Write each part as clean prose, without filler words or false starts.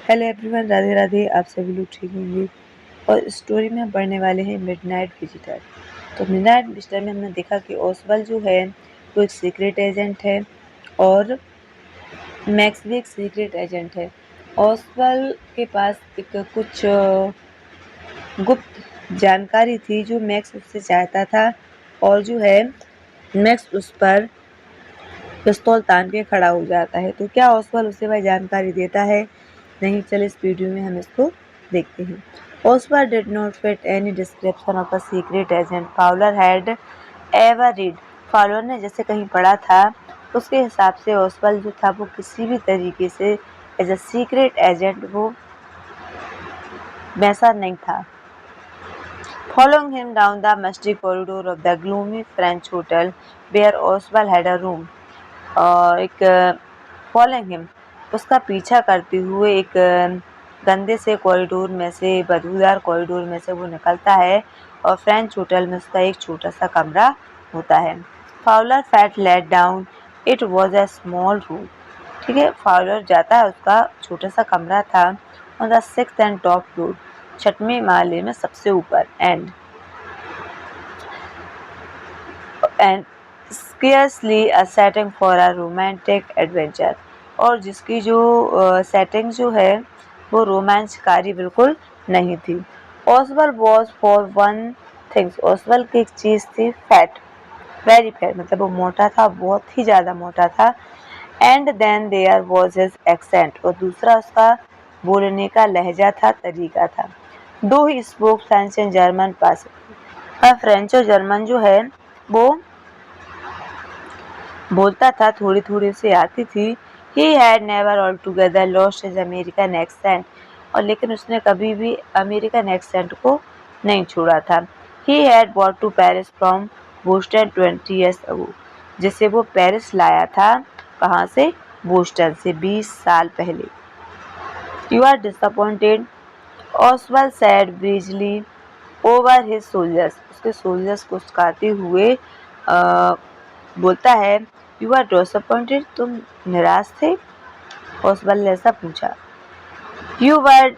Hello everyone, Radhe Radhe. आप सभी लोग ठीक होंगे। और स्टोरी में हम पढ़ने वाले हैं मिडनाइट विजिटर। तो मिडनाइट विजिटर में हमने देखा कि ओसवाल्ड जो है वो एक सीक्रेट एजेंट है और मैक्स भी एक सीक्रेट एजेंट है। ओसवाल्ड के पास एक कुछ गुप्त जानकारी थी जो मैक्स उससे चाहता था, और जो है मैक्स उस पर पिस्तौल तान के खड़ा हो जाता है। तो क्या ओसवाल्ड उसे वह जानकारी देता है? नहीं, चलिए इस वीडियो में हम इसको देखते हैं। Oswald did not fit any description of a secret agent Fowler had ever read. Fowler ने जैसे कहीं पढ़ा था, उसके हिसाब से ओसवाल्ड जो था वो किसी भी तरीके से एज अ सीक्रेट एजेंट वो वैसा नहीं था। Following him down the musty corridor of the gloomy French hotel where Oswald had a room. एक फॉलोइंग हिम, उसका पीछा करते हुए एक गंदे से कॉरिडोर में से, बदबूदार कॉरिडोर में से वो निकलता है और फ्रेंच होटल में उसका एक छोटा सा कमरा होता है। Fowler felt let down, it was a small room. ठीक है, फाउलर जाता है, उसका छोटा सा कमरा था on the 6th and top floor, 6वें माले में सबसे ऊपर। And scarcely a setting for a romantic adventure, और जिसकी जो सेटिंग जो है वो रोमांचकारी बिल्कुल नहीं थी। Oswald was for one things, Oswald की एक चीज़ थी फैट, वेरी फैट, मतलब वो मोटा था, बहुत ही ज़्यादा मोटा था। And then there was his accent, और दूसरा उसका बोलने का लहजा था, तरीका था। दो he spoke French and German pass, French और जर्मन जो है वो बोलता था, थोड़ी थोड़ी से आती थी। He had never all together lost his American accent, और लेकिन उसने कभी भी अमेरिकन एक्सेंट को नहीं छोड़ा था। He had bought to Paris from Boston 20 years ago, जिसे वो पेरिस लाया था, कहाँ से? बोस्टन से 20 साल पहले। You are disappointed, Oswald said breezily over his soldiers, उसके सोल्जर्स को उसकाते हुए बोलता है, यू आर डिसअपॉइंटेड, तुम निराश थे? ओसवाल्ड ने ऐसा पूछा। यू वर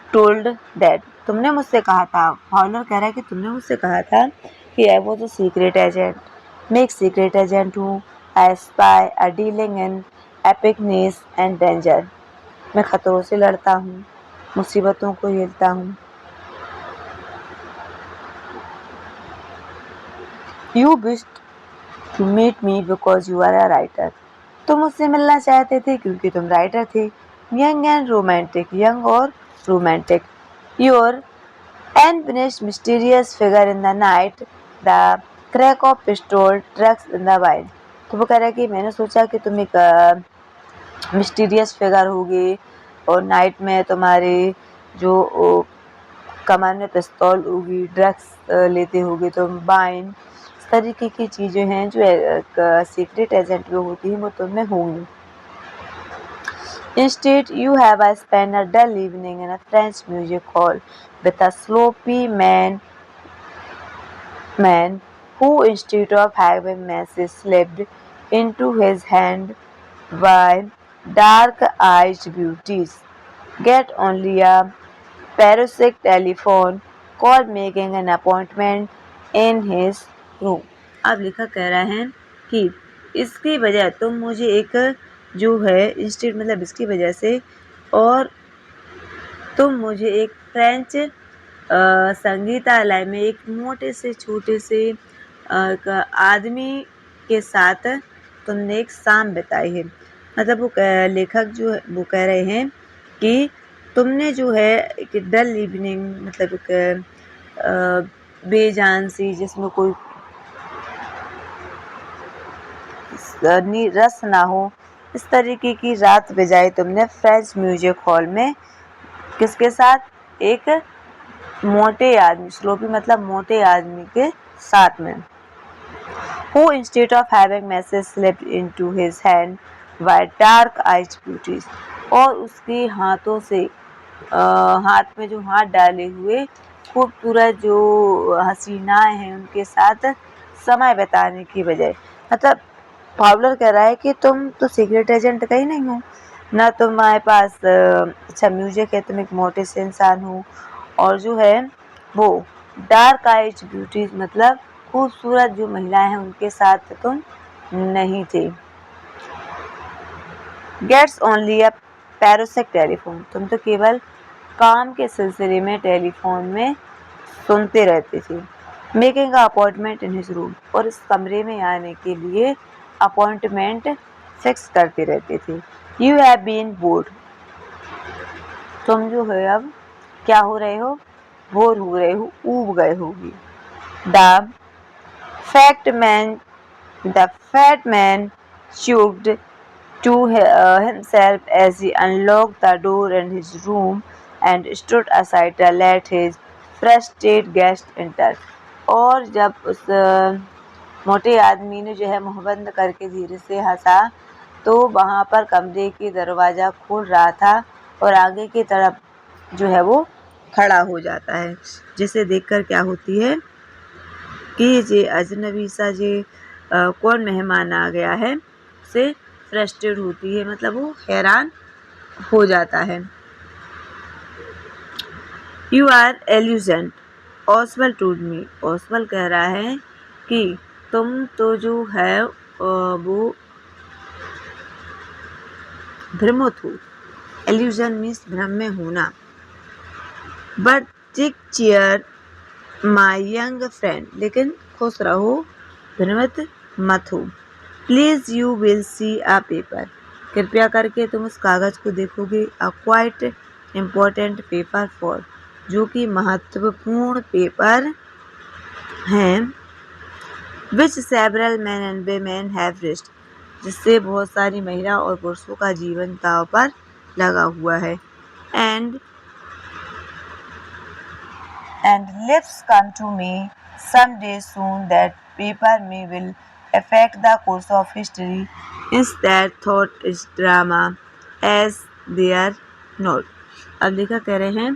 टोल्ड दैट, तुमने मुझसे कहा था। फाउलर कह रहा है कि तुमने मुझसे कहा था कि I was a secret agent, मैं एक सीक्रेट एजेंट हूँ। I spy a dealing in epicness and danger, मैं खतरों से लड़ता हूँ, मुसीबतों को झेलता हूँ। You wished to meet me because you are a writer, तुम मुझसे मिलना चाहते थे क्योंकि तुम राइटर थे। यंग एंड रोमांटिक, यंग और romantic. Your unfinished mysterious figure in the night, the crack of pistol trucks in the wild. तो वो कह रहा है कि मैंने सोचा कि तुम एक मिस्टीरियस फिगर होगी और नाइट में तुम्हारे जो कमान में पिस्तौल होगी, ड्रग्स लेते होगे तुम, वाइन, इस तरीके की चीज़ें हैं जो सीक्रेट एजेंट में होती हैं, वो तुम में होंगी। Instead, you have spent a dull evening in a French music hall with a sloppy man who, instead of having masses slipped into his hand by dark-eyed beauties, get only a parasitic telephone call making an appointment in his room। अब लेखक कह रहा है कि इसकी वजह तुम मुझे एक जो है इंस्टीट्यूट, मतलब इसकी वजह से, और तुम मुझे एक फ्रेंच संगीतालय में एक मोटे से छोटे से एक आदमी के साथ तुमने एक शाम बिताई है। मतलब वो लेखक जो है वो कह रहे हैं कि तुमने जो है एक डल इवनिंग, मतलब एक बेजान सी, जिसमें कोई रस ना हो, इस तरीके की रात बिताई तुमने फ्रेंच म्यूजिक हॉल में। किसके साथ? एक मोटे आदमी, स्लोपी मतलब मोटे आदमी के साथ में। Who instead of having messages slipped into his hand were dark-eyed beauties, और उसके हाथों से हाथ में जो हाथ डाले हुए खूबसूरत जो हसीनाएं हैं उनके साथ समय बिताने की बजाय, मतलब फाउलर कह रहा है कि तुम तो सीक्रेट एजेंट कहीं नहीं हो, ना तुम्हारे पास अच्छा म्यूजिक है, तुम एक मोटे से इंसान हो, और जो है वो डार्क आइज ब्यूटीज मतलब खूबसूरत जो महिलाएं हैं उनके साथ तुम नहीं थे। गेट्स ओनली अ पैरोसेक टेलीफोन, तुम तो केवल काम के सिलसिले में टेलीफोन में सुनते रहते थे। Making a appointment in his room, और इस कमरे में आने के लिए अपॉइंटमेंट फिक्स करते रहते थे। यू हैव बीन बोर्ड, तुम जो है अब क्या हो रहे हो, बोर हो रहे हो, ऊब गए होगी। The fact man the fat man choked to himself as he unlocked the door in his room and stood aside to let his frustrated guest enter. और जब उस मोटे आदमी ने जो है मुंह बंद करके धीरे से हंसा तो वहां पर कमरे की दरवाजा खोल रहा था और आगे की तरफ जो है वो खड़ा हो जाता है, जिसे देखकर क्या होती है कि जे अजनबी सा जे कौन मेहमान आ गया है से फ्रस्ट्रेट होती है, मतलब वो हैरान हो जाता है। यू आर एल्यूजेंट ऑसवल टूड मी, ऑसवल कह रहा है कि तुम तो जो है वो भ्रमित हो। एल्यूजन मीन्स भ्रम में होना। But take cheer my young friend, लेकिन खुश रहो, भ्रमित मत हो। Please you will see a paper, कृपया करके तुम उस कागज को देखोगे। A quite important paper for, जो कि महत्वपूर्ण पेपर हैं। Which several man and women have risk, जिससे बहुत सारी महिला और पुरुषों का जीवन दांव पर लगा हुआ है। And lips come to me someday soon that paper may will affect the course of history. Is that thought is drama as they are not. अब लेखक कह रहे हैं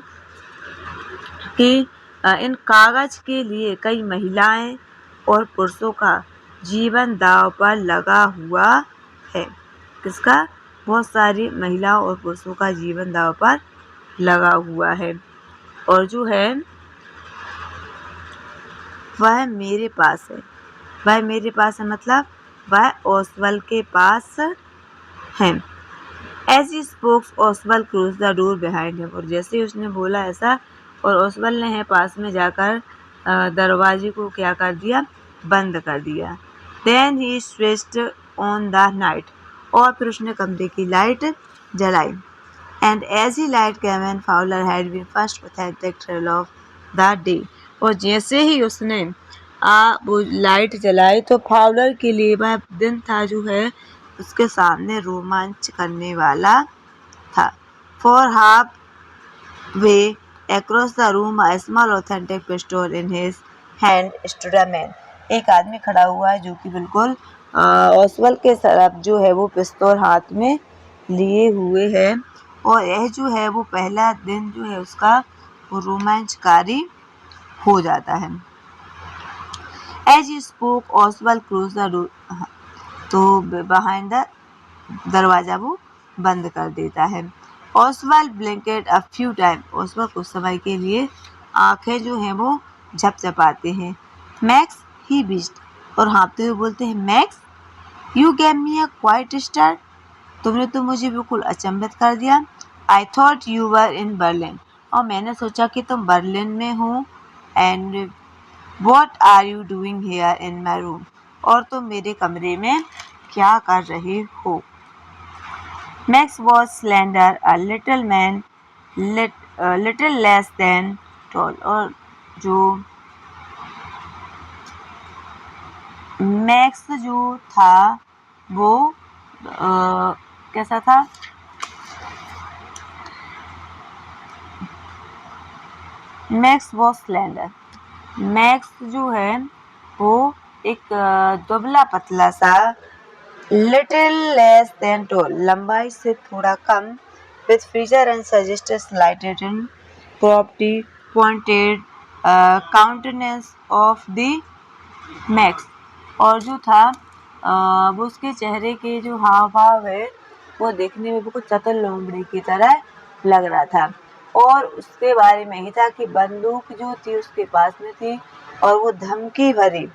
कि इन कागज के लिए कई महिलाएं और पुरुषों का जीवन दांव पर लगा हुआ है। किसका? बहुत सारी महिलाओं और पुरुषों का जीवन दांव पर लगा हुआ है। और जो है वह मेरे पास है, वह मेरे पास है मतलब वह ओसवाल के पास है। As he spoke Ausable close the door behind him, और जैसे ही उसने बोला ऐसा और ओसवाल ने है पास में जाकर दरवाजे को क्या कर दिया, बंद कर दिया। Then he switched on the night, और फिर उसने कमरे की लाइट जलाई। And as he light came in Fowler had been first pathetic thrill of the day, और जैसे ही उसने वो लाइट जलाई तो फाउलर के लिए वह दिन था जो है उसके सामने रोमांच करने वाला था। For half way across the room a small authentic pistol in his hand stood a man, एक आदमी खड़ा हुआ है जो कि बिल्कुल ओसवाल के तरफ जो है वो पिस्तौल हाथ में लिए हुए है। और यह जो है वो पहला दिन जो है उसका वो रोमांचकारी हो जाता है। As he spoke Oswald close the door, तो बिहाइंड द दरवाजा वो बंद कर देता है। Oswald blinked a few time, Oswald कुछ समय के लिए आंखें जो हैं वो झपझपाते हैं। मैक्स ही बिस्ट, और हाँफते हुए बोलते हैं Max you gave me a quite start, तुमने तो मुझे बिल्कुल अचंभित कर दिया। I thought you were in Berlin, और मैंने सोचा कि तुम बर्लिन में हो। And what are you doing here in my room, और तुम मेरे कमरे में क्या कर रहे हो। Max was slender a little man, little less than tall, और जो मैक्स जो था वो कैसा था, मैक्स वॉज स्लेंडर, मैक्स जो है वो एक दुबला पतला सा, लिटिल लेस देन टॉल, लंबाई से थोड़ा कम, with feature and suggest slighted in property pointed countenance of the max, और जो था वो उसके चेहरे के जो हाव भाव है वो देखने में बिल्कुल चतुर लोमड़ी की तरह लग रहा था और उसके बारे में ही था कि बंदूक जो थी उसके पास में थी और वो धमकी भरी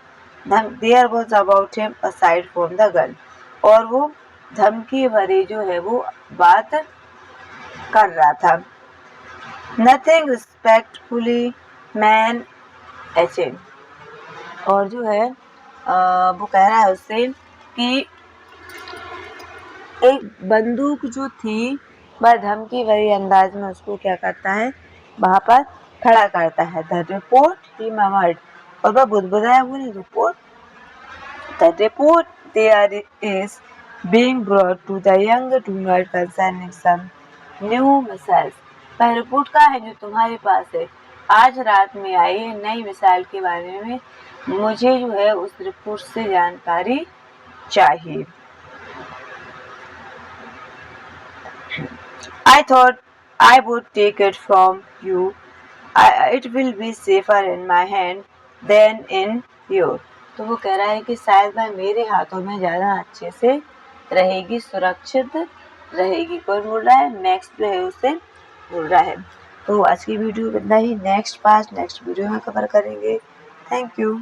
there was about him aside from the gun, और वो धमकी भरी जो है वो बात कर रहा था। नथिंग रिस्पेक्टफुली मैन एचेन, और जो है वो कह रहा है उससे कि एक बंदूक जो थी वह धमकी भरी अंदाज में उसको क्या करता है, वहां पर खड़ा करता है। द रिपोर्ट ही मर्मर्ड, और वह बुदबुदाया, बोले report, the report there is being brought to the young dreamer concerning some new missiles। वह रिपोर्ट का है जो तुम्हारे पास है, आज रात में आई है नई मिसाइल के बारे में, मुझे जो है उस रिपोर्ट से जानकारी चाहिए। I thought I would take it from you. It will be safer in my hand than in yours। तो वो कह रहा है कि शायद वह मेरे हाथों में ज़्यादा अच्छे से रहेगी, सुरक्षित रहेगी। कौन बोल रहा है? मैक्स जो है उसे बोल रहा है। तो आज की वीडियो इतना ही, नेक्स्ट वीडियो में कवर करेंगे। Thank you.